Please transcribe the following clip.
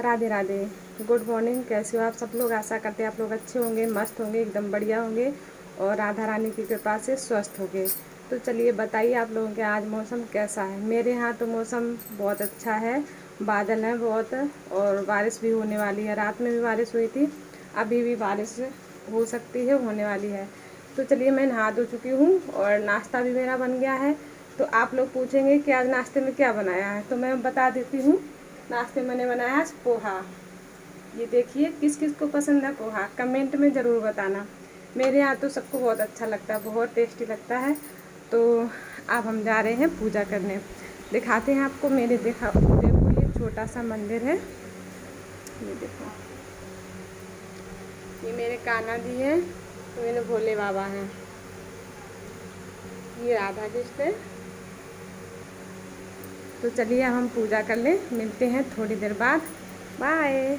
Radhe Radhe. Good morning. कैसे हो आप सब लोग? आशा करते हैं आप लोग अच्छे होंगे, मस्त होंगे, एकदम बढ़िया होंगे और राधा रानी की कृपा से स्वस्थ होंगे। तो चलिए बताइए आप लोगों के आज मौसम कैसा है। मेरे यहाँ तो मौसम बहुत अच्छा है, बादल हैं बहुत और बारिश भी होने वाली है। रात में भी बारिश हुई थी, अभी भी बारिश हो सकती है, होने वाली है। तो चलिए मैं नहा धो चुकी हूँ और नाश्ता भी मेरा बन गया है। तो आप लोग पूछेंगे कि आज नाश्ते में क्या बनाया है, तो मैं बता देती हूँ। नाश्ते में मैंने बनाया है पोहा। ये देखिए किस किस को पसंद है पोहा, कमेंट में ज़रूर बताना। मेरे यहाँ तो सबको बहुत अच्छा लगता है, बहुत टेस्टी लगता है। तो अब हम जा रहे हैं पूजा करने, दिखाते हैं आपको। मेरे देखो ये छोटा सा मंदिर है, ये देखो, ये मेरे कान्हा जी हैं, मेरे भोले बाबा हैं, ये राधा कृष्ण है। तो चलिए अब हम पूजा कर लें, मिलते हैं थोड़ी देर बाद। बाय।